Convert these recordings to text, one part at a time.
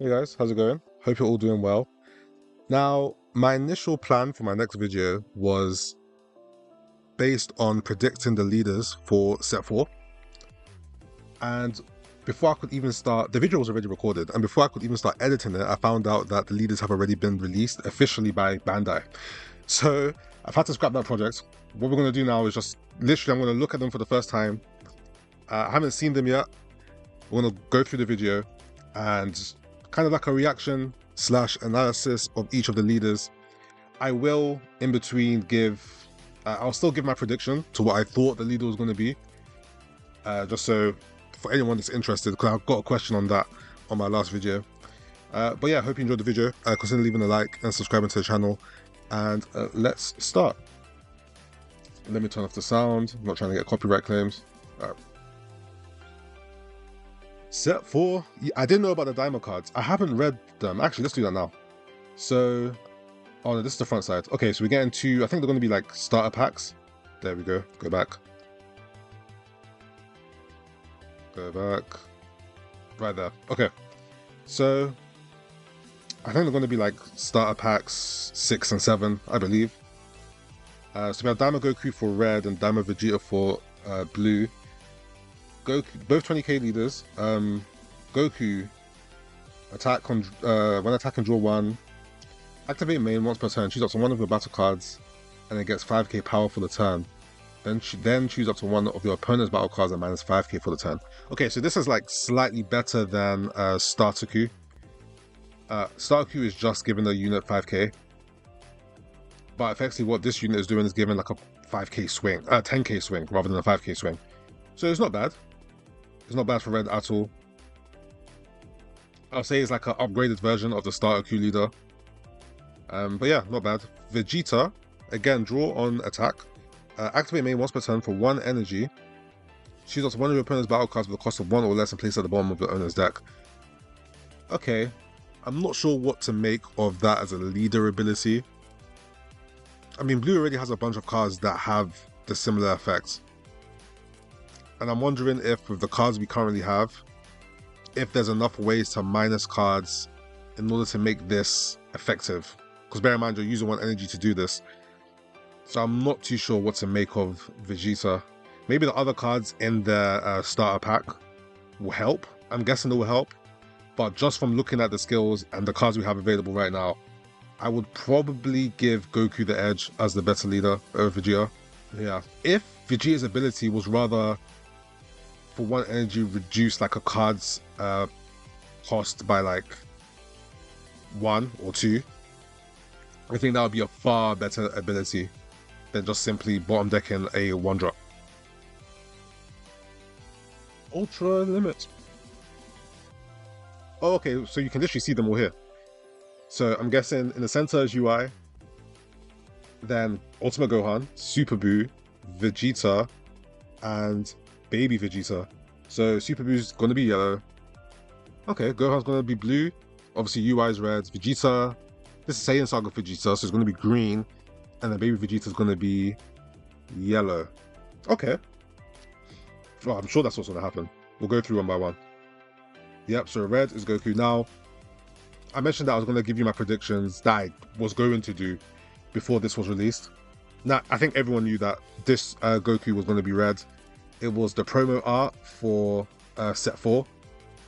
Hey guys, how's it going? Hope you're all doing well. Now, my initial plan for my next video was based on predicting the leaders for set 4. And before I could even start, the video was already recorded, and before I could even start editing it, I found out that the leaders have already been released officially by Bandai. So I've had to scrap that project. What we're going to do now is just literally, I'm going to look at them for the first time. I haven't seen them yet. We're going to go through the video and kind of like a reaction / analysis of each of the leaders. I will in between give, I'll still give my prediction to what I thought the leader was going to be. Just so for anyone that's interested, because I've got a question on that on my last video. But yeah, I hope you enjoyed the video. Consider leaving a like and subscribing to the channel. And let's start. Let me turn off the sound. I'm not trying to get copyright claims. Set 4, I didn't know about the diamond cards. I haven't read them. Actually, let's do that now. So, oh no, this is the front side. Okay, so we get into, I think they're going to be like starter packs. There we go. Go back. Go back. Right there. Okay. So, I think they're going to be like starter packs 6 and 7, I believe. So we have Diamond Goku for red and Diamond Vegeta for blue. Goku, both 20k leaders. Goku, attack on when attacking, draw 1. Activate main once per turn. Choose up to one of your battle cards, and it gets 5k power for the turn. Then choose up to one of your opponent's battle cards and minus 5k for the turn. Okay, so this is like slightly better than Starter Q. Starter Q is just giving the unit 5k, but effectively what this unit is doing is giving like a 5k swing, 10k swing rather than a 5k swing. So it's not bad. It's not bad for red at all. I'll say it's like an upgraded version of the starter Q leader. But yeah, not bad. Vegeta, again, draw on attack. Activate main once per turn for 1 energy. Choose up to one of your opponent's battle cards with a cost of 1 or less and place at the bottom of your owner's deck. Okay, I'm not sure what to make of that as a leader ability. I mean, blue already has a bunch of cards that have the similar effects. And I'm wondering if with the cards we currently have, if there's enough ways to minus cards in order to make this effective. Because bear in mind, you're using 1 energy to do this. So I'm not too sure what to make of Vegeta. Maybe the other cards in the starter pack will help. I'm guessing they will help. But just from looking at the skills and the cards we have available right now, I would probably give Goku the edge as the better leader over Vegeta. Yeah. If Vegeta's ability was rather for 1 energy reduce like a card's cost by like 1 or 2, I think that would be a far better ability than just simply bottom decking a 1-drop. Ultra Limit. Oh, okay, so you can literally see them all here. So I'm guessing in the center is UI, then Ultimate Gohan, Super Buu, Vegeta, and Baby Vegeta. So Super Buu's gonna be yellow. Okay, Gohan's gonna be blue. Obviously UI is red. Vegeta, this is Saiyan Saga Vegeta, so it's gonna be green. And then Baby Vegeta's gonna be yellow. Okay. Well, I'm sure that's what's gonna happen. We'll go through one by one. Yep, so red is Goku. Now, I mentioned that I was gonna give you my predictions that I was going to do before this was released. Now, I think everyone knew that this Goku was gonna be red. It was the promo art for set 4.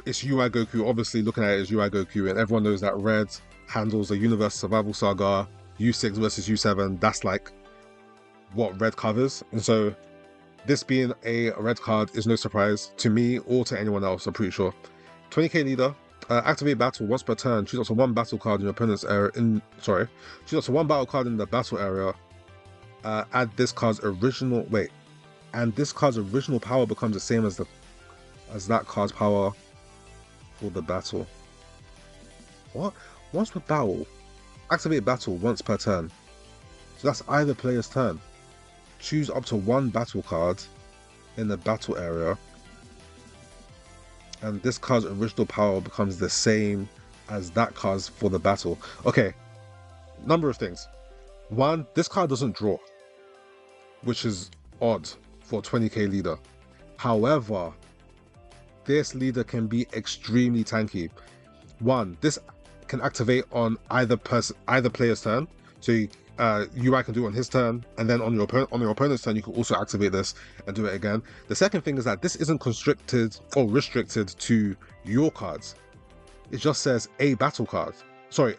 It's UI Goku, obviously looking at it as UI Goku, and everyone knows that red handles the Universe Survival Saga, U6 versus U7, that's like what red covers. And so this being a red card is no surprise to me or to anyone else, I'm pretty sure. 20k leader, activate battle once per turn, choose up to 1 battle card in your opponent's area, choose up to 1 battle card in the battle area, add this card's original, and this card's original power becomes the same as that card's power for the battle. What? Once per battle, activate battle once per turn. So that's either player's turn. Choose up to 1 battle card in the battle area, and this card's original power becomes the same as that card's for the battle. Okay, number of things. 1, this card doesn't draw, which is odd for 20k leader. However, this leader can be extremely tanky. One, this can activate on either player's turn. So UI can do it on his turn, and then on your opponent's turn, you can also activate this and do it again. The second thing is that this isn't constricted or restricted to your cards. It just says a battle card. Sorry,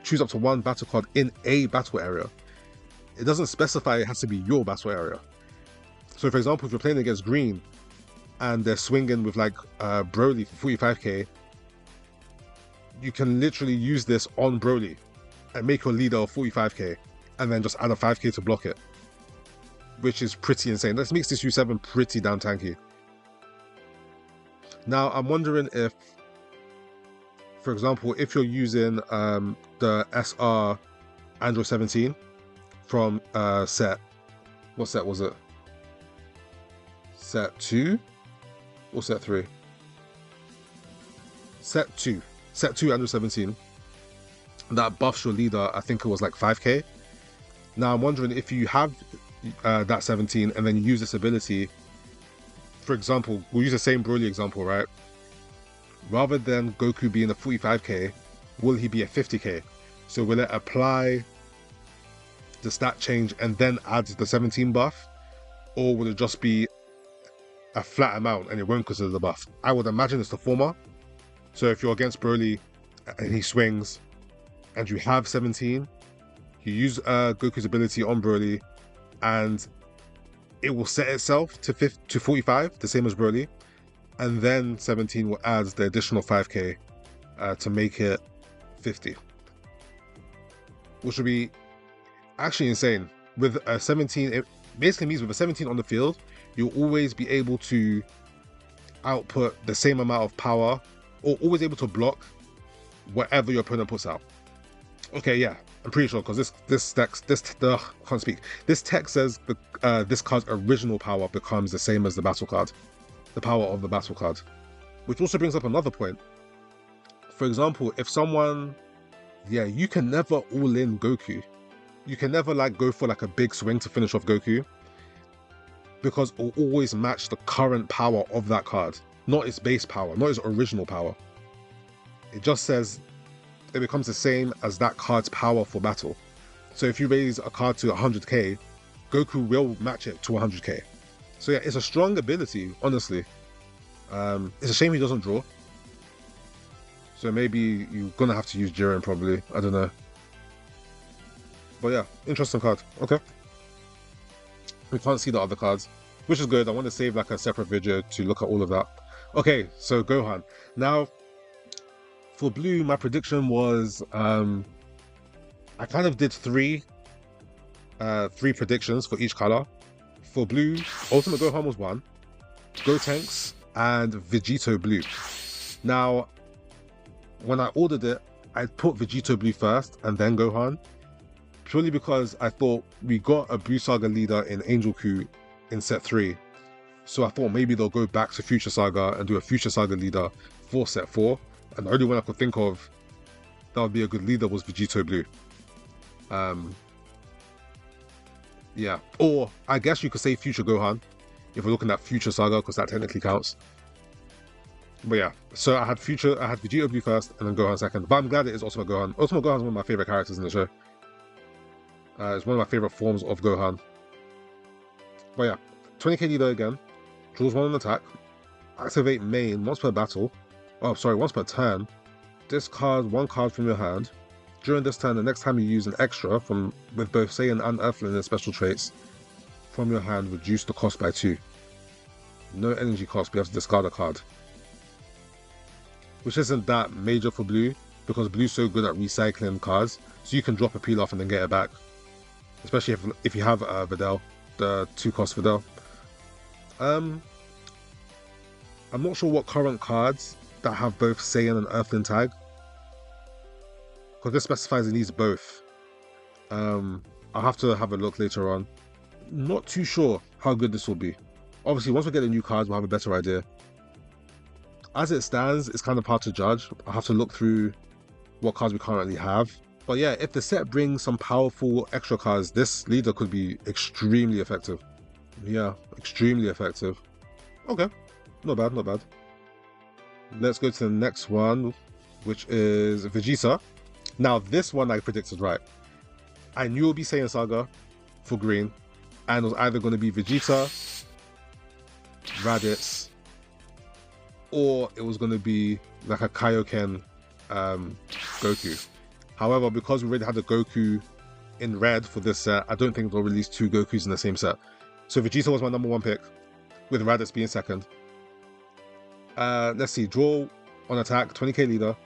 choose up to one battle card in a battle area. It doesn't specify it has to be your battle area. So for example, if you're playing against green and they're swinging with like Broly for 45k, you can literally use this on Broly and make your leader 45k and then just add a 5k to block it, which is pretty insane. This makes this U7 pretty damn tanky. Now I'm wondering if, for example, if you're using the SR Android 17 from set, what set was it? Set 2 or set 3? Set 2. Set 2 Android 17. That buffs your leader, I think it was like 5k. Now I'm wondering if you have that 17 and then you use this ability. For example, we'll use the same Broly example, right? Rather than Goku being a 45k, will he be a 50k? So will it apply the stat change and then add the 17 buff? Or will it just be a flat amount and it won't consider the buff? I would imagine it's the former. So if you're against Broly and he swings and you have 17, you use Goku's ability on Broly and it will set itself to 45, the same as Broly. And then 17 will add the additional 5k to make it 50. Which would be actually insane. With a 17, it basically means with a 17 on the field, you'll always be able to output the same amount of power, or always able to block whatever your opponent puts out. Okay, yeah, I'm pretty sure, because this text says this card's original power becomes the same as the battle card. The power of the battle card. Which also brings up another point. For example, if someone, you can never all in Goku. You can never like go for like a big swing to finish off Goku, because it will always match the current power of that card, not its base power, not its original power. It just says it becomes the same as that card's power for battle. So if you raise a card to 100k, Goku will match it to 100k. So yeah, it's a strong ability, honestly. It's a shame he doesn't draw. So maybe you're gonna have to use Jiren probably, I don't know. But yeah, interesting card, okay. We can't see the other cards, which is good. I want to save like a separate video to look at all of that. Okay, so Gohan. Now, for blue, my prediction was, I kind of did three predictions for each color. For blue, Ultimate Gohan was 1, Gotenks, and Vegito blue. Now, when I ordered it, I put Vegito blue first and then Gohan, purely because I thought we got a Blue Saga leader in Angel Coup in set 3. So I thought maybe they'll go back to Future Saga and do a Future Saga leader for set 4. And the only one I could think of that would be a good leader was Vegito blue. Yeah, or I guess you could say Future Gohan if we're looking at Future Saga, because that technically counts. But yeah, so I had Vegito blue first and then Gohan second. But I'm glad it is Ultimate Gohan. Ultimate Gohan is one of my favorite characters in the show. It's one of my favorite forms of Gohan. But yeah, 20k leader again. Draws 1 on attack. Activate main once per battle. Oh, sorry, once per turn. Discard 1 card from your hand. During this turn, the next time you use an extra with both Saiyan and Earthling in special traits from your hand, reduce the cost by 2. No energy cost, but you have to discard a card. Which isn't that major for blue, because blue's so good at recycling cards, so you can drop a peel off and then get it back. Especially if you have Videl, the 2-cost Videl. I'm not sure what current cards that have both Saiyan and Earthling tag, because this specifies it needs both. I'll have to have a look later on. Not too sure how good this will be. Obviously, once we get the new cards, we'll have a better idea. As it stands, it's kind of hard to judge. I'll have to look through what cards we currently have. But yeah, if the set brings some powerful extra cards, this leader could be extremely effective. Yeah, extremely effective. Okay, not bad, not bad. Let's go to the next one. which is Vegeta. Now, this one I predicted right. I knew it would be Saiyan Saga for green, and it was either going to be Vegeta, Raditz, or it was going to be like a Kaioken Goku. However, because we already had the Goku in red for this set, I don't think they'll release 2 Gokus in the same set. So Vegeta was my number 1 pick, with Raditz being second. Let's see, draw on attack, 20k leader.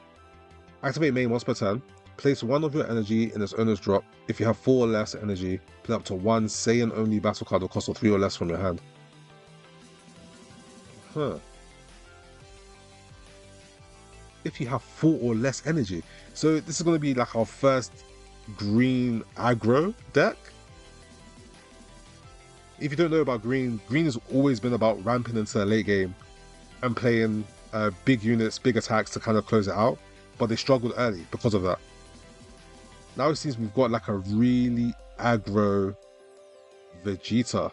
Activate main once per turn. Place 1 of your energy in its owner's drop. If you have 4 or less energy, play up to 1 Saiyan only battle card or cost of 3 or less from your hand. Huh. If you have 4 or less energy. So this is going to be like our first green aggro deck. If you don't know about green, green has always been about ramping into the late game and playing big units, big attacks to kind of close it out. But they struggled early because of that. Now it seems we've got like a really aggro Vegeta,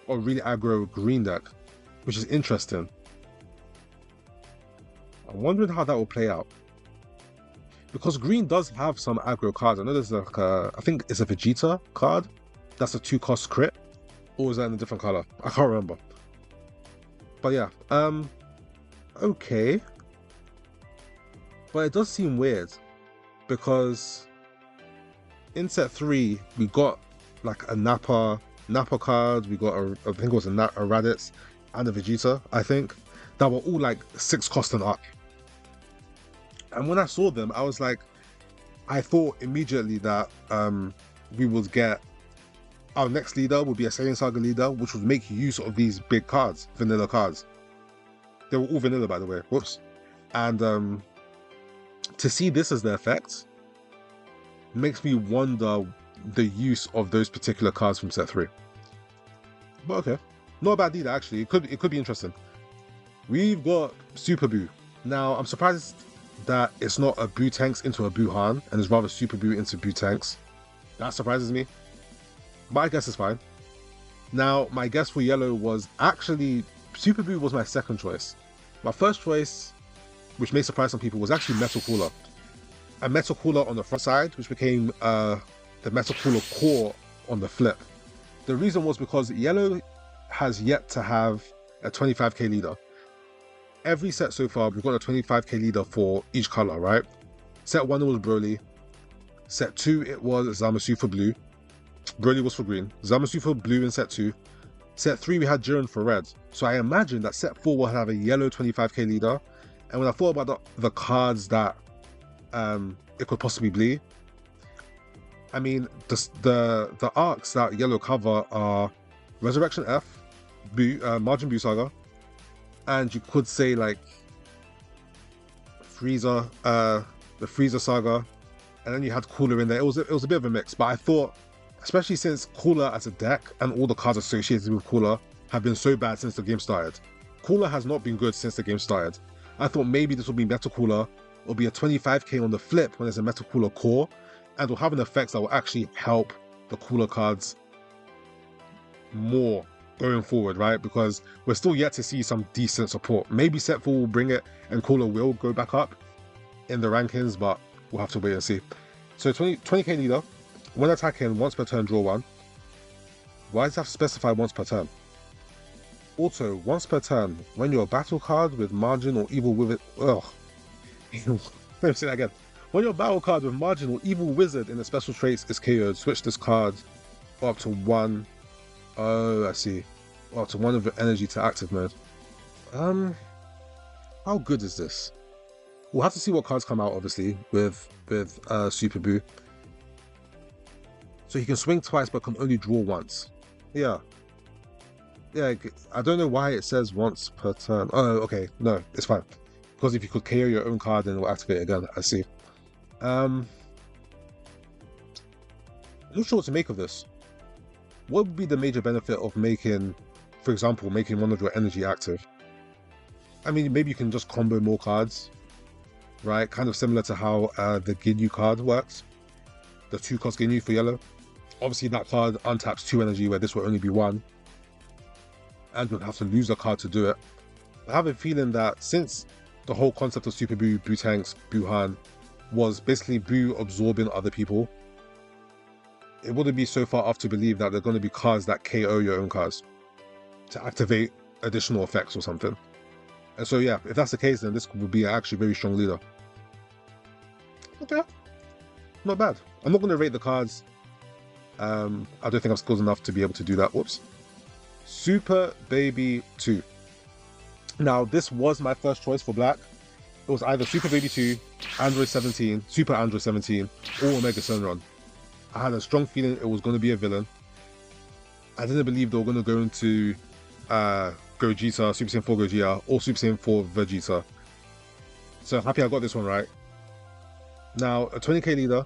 or really aggro green deck, which is interesting. I'm wondering how that will play out. Because green does have some aggro cards. I know there's like a, I think it's a Vegeta card. That's a 2-cost crit. Or is that in a different color? I can't remember. But yeah, okay. But it does seem weird because in set 3 we got like a Nappa card. We got a, I think it was a Raditz and a Vegeta, I think, that were all like 6 cost and up. And when I saw them, I was like, I thought immediately that we would get our next leader would be a Saiyan Saga leader, which would make use of these big cards, vanilla cards. They were all vanilla, by the way. Whoops. And to see this as the effect makes me wonder the use of those particular cards from set 3. But okay, not a bad either actually. It could be interesting. We've got Super Buu. Now I'm surprised that it's not a Buu Tanks into a Buuhan and it's rather Super Buu into Buu Tanks. That surprises me, but I guess it's fine. Now my guess for yellow was actually Super Buu was my second choice. My first choice, which may surprise some people, was actually Metal Cooler. A Metal Cooler on the front side, which became the Metal Cooler core on the flip. The reason was because yellow has yet to have a 25k leader. Every set so far, we've got a 25k leader for each color, right? Set 1 it was Broly. Set 2 it was Zamasu for blue. Broly was for green. Zamasu for blue in set 2. Set 3 we had Jiren for red. So I imagine that set 4 will have a yellow 25k leader. And when I thought about the cards that it could possibly be, I mean, the arcs that yellow cover are Resurrection F, Margin Buu Saga, and you could say like Frieza, the Frieza Saga, and then you had Cooler in there. It was a bit of a mix, but I thought, especially since Cooler as a deck and all the cards associated with Cooler have been so bad since the game started. Cooler has not been good since the game started. I thought maybe this would be Metal Cooler, or be a 25k on the flip when there's a Metal Cooler core, and will have an effect that will actually help the Cooler cards more going forward, right? Because we're still yet to see some decent support. Maybe set 4 will bring it and Cooler will go back up in the rankings, but we'll have to wait and see. So 20k leader, when attacking, once per turn, draw 1. Why does it have to specify once per turn? Also, once per turn, when your battle card with margin or evil wizard, let me say that again. When your battle card with margin or evil wizard in the special traits is KO'd, switch this card up to 1. Oh, I see. Up to 1 of your energy to active mode. How good is this? We'll have to see what cards come out, obviously, with Super Buu. So he can swing twice, but can only draw once. Yeah. Yeah, I don't know why it says once per turn. Oh, okay. No, it's fine. Because if you could KO your own card, then it will activate again. I see. I'm not sure what to make of this. What would be the major benefit of making, for example, making one of your energy active? I mean, maybe you can just combo more cards, right? Kind of similar to how the Ginyu card works. The 2-cost Ginyu for yellow. Obviously, that card untaps 2 energy, where this will only be 1. And you'll have to lose a card to do it. I have a feeling that since the whole concept of Super Boo, Boo Tanks, Boo Han was basically Boo absorbing other people. It wouldn't be so far off to believe that there are going to be cards that KO your own cards to activate additional effects or something. And so yeah, if that's the case, then this would be actually a very strong leader. Okay, not bad. I'm not going to rate the cards. I don't think I'm skilled enough to be able to do that. Whoops. Super Baby 2. Now, this was my first choice for black. It was either Super Baby 2, Android 17, Super Android 17, or Omega Sunrun. I had a strong feeling it was going to be a villain. I didn't believe they were going to go into Gogeta, Super Saiyan 4 Gogeta, or Super Saiyan 4 Vegeta. So happy I got this one right. Now, a 20k leader,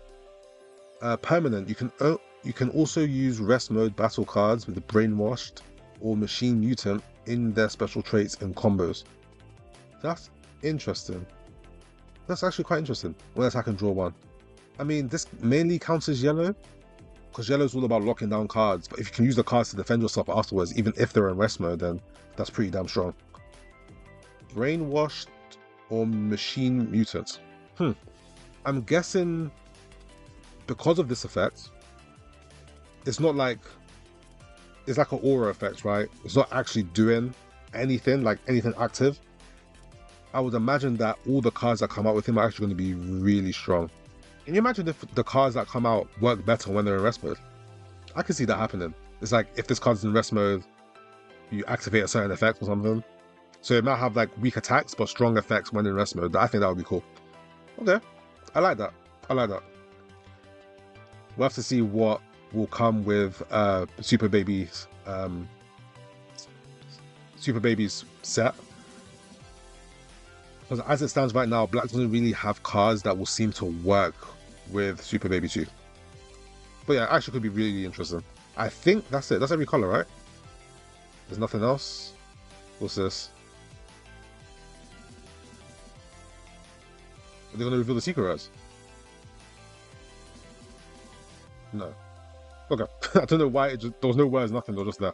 permanent. You can also use rest mode battle cards with the Brainwashed or Machine Mutant in their special traits and combos. That's interesting. That's actually quite interesting. When attack and draw one. I mean, this mainly counts as yellow, because yellow is all about locking down cards. But if you can use the cards to defend yourself afterwards, even if they're in rest mode, then that's pretty damn strong. Brainwashed or Machine Mutant. I'm guessing because of this effect, it's not like, it's like an aura effect, right? It's not actually doing anything, like anything active. I would imagine that all the cards that come out with him are actually going to be really strong. Can you imagine if the cards that come out work better when they're in rest mode? I can see that happening. It's like if this card's in rest mode, you activate a certain effect or something. So it might have like weak attacks but strong effects when in rest mode. I think that would be cool. Okay, I like that. I like that. We'll have to see what will come with Super Baby's set. Because as it stands right now, Black doesn't really have cards that will seem to work with Super Baby 2. But yeah, actually could be really interesting. I think that's it. That's every color, right? There's nothing else. What's this? Are they going to reveal the secret rares? No. Okay. I don't know why. There was no words, nothing. They were just there.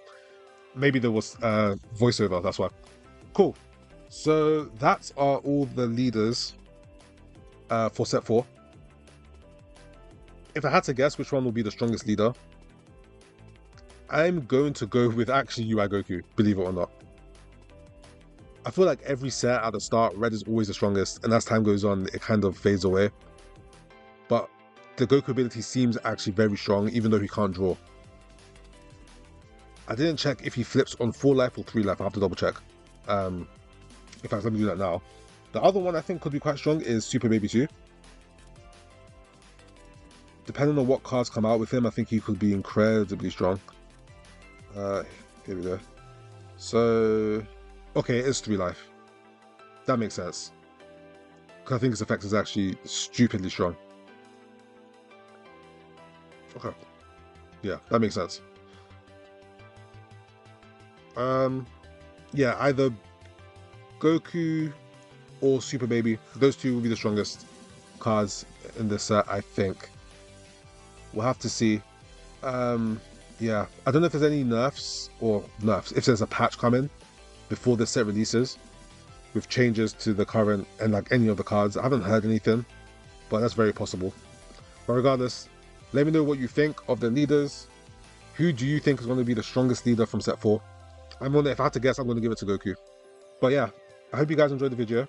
Maybe there was voiceover. That's why. Cool. So that are all the leaders for set 4. If I had to guess which one will be the strongest leader, I'm going to go with actually UI Goku, believe it or not. I feel like every set at the start, red is always the strongest, and as time goes on, it kind of fades away. But the Goku ability seems actually very strong, even though he can't draw. I didn't check if he flips on 4 life or 3 life. I have to double check. In fact, let me do that now. The other one I think could be quite strong is Super Baby 2. Depending on what cards come out with him, I think he could be incredibly strong. Here we go. So, okay, it is 3 life. That makes sense. Because I think his effect is actually stupidly strong. Okay. Yeah, that makes sense. Yeah, either Goku or Super Baby. Those two will be the strongest cards in this set, I think. We'll have to see. Yeah, I don't know if there's any nerfs, if there's a patch coming before this set releases with changes to the current and like any of the cards. I haven't heard anything, but that's very possible. But regardless, let me know what you think of the leaders. Who do you think is going to be the strongest leader from set 4? If I had to guess, I'm going to give it to Goku. But yeah, I hope you guys enjoyed the video.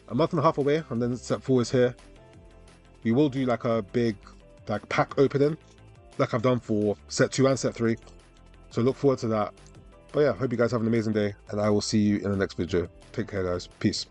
A month and a half away, and then set 4 is here. We will do like a big pack opening, like I've done for set 2 and set 3. So look forward to that. But yeah, hope you guys have an amazing day, and I will see you in the next video. Take care, guys. Peace.